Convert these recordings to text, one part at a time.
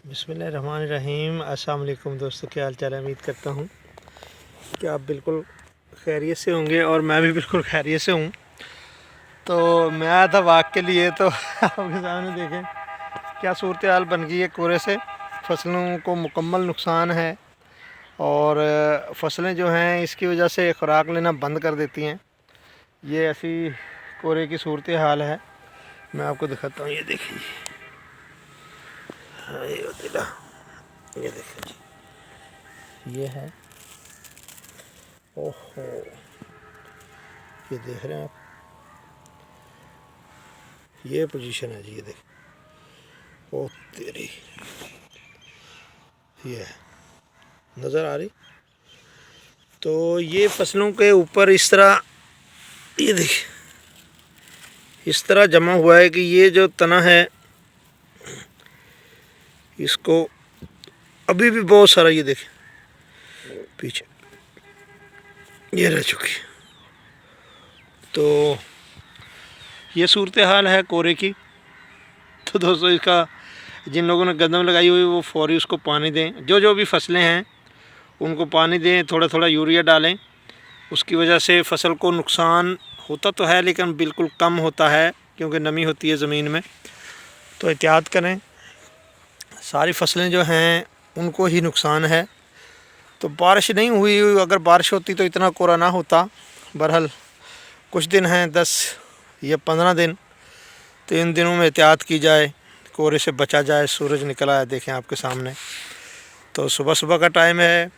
बिस्मिल्लाहिर्रहमानिर्रहीम। अस्सलाम वालेकुम दोस्तों, क्या हाल चाल है। उम्मीद करता हूँ कि आप बिल्कुल खैरियत से होंगे और मैं भी बिल्कुल खैरियत से हूँ। तो मैं आया था वाक़ के लिए, तो आपके सामने देखें क्या सूरत हाल बन गई है। कोरे से फसलों को मुकम्मल नुकसान है और फसलें जो हैं इसकी वजह से खुराक लेना बंद कर देती हैं। ये ऐसी कोरे की सूरत हाल है। मैं आपको दिखाता हूँ, ये देखिए, हाँ ये देखिए जी, ये है। ओहो, ये देख रहे हैं आप, ये पोजीशन है जी, ये देख। ओ तेरी, ये है, नज़र आ रही। तो ये फसलों के ऊपर इस तरह, ये देखिए, इस तरह जमा हुआ है कि ये जो तना है इसको अभी भी बहुत सारा, ये देखें पीछे ये रह चुकी। तो ये सूरत हाल है कोरे की। तो दोस्तों, इसका जिन लोगों ने कदम लगाई हुई वो फौरी उसको पानी दें। जो भी फसलें हैं उनको पानी दें, थोड़ा थोड़ा यूरिया डालें। उसकी वजह से फ़सल को नुकसान होता तो है लेकिन बिल्कुल कम होता है, क्योंकि नमी होती है ज़मीन में। तो एहतियात करें। सारी फसलें जो हैं उनको ही नुकसान है। तो बारिश नहीं हुई, अगर बारिश होती तो इतना कोरा ना होता। बहरहाल कुछ दिन हैं, 10 या 15 दिन, तो इन दिनों में एहतियात की जाए, कोरे से बचा जाए। सूरज निकला है, देखें आपके सामने। तो सुबह सुबह का टाइम है।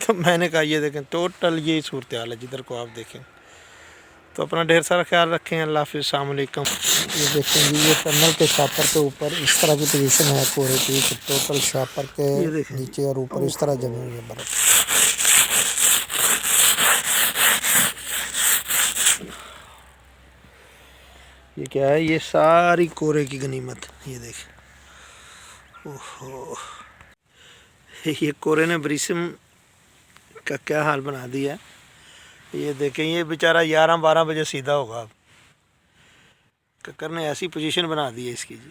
तो मैंने कहा ये देखें, टोटल ये सूरत हाल है जिधर को आप देखें। तो अपना ढेर सारा ख्याल रखें। अल्लाह हाफ़िज़, अस्सलाम वालेकुम। ये देखें जी, ये टनल के शापर के ऊपर इस तरह की पोजीशन है कोरे की। तो टोटल शापर के नीचे और ऊपर इस तरह जमी हुई है बर्फ़। ये क्या है, ये सारी कोरे की गनीमत, ये देखें। ओहो, ये कोरे ने बरीसम का क्या हाल बना दिया है। ये देखें, ये बेचारा 11-12 बजे सीधा होगा। अब ककर ने ऐसी पोजीशन बना दी है इसकी जी।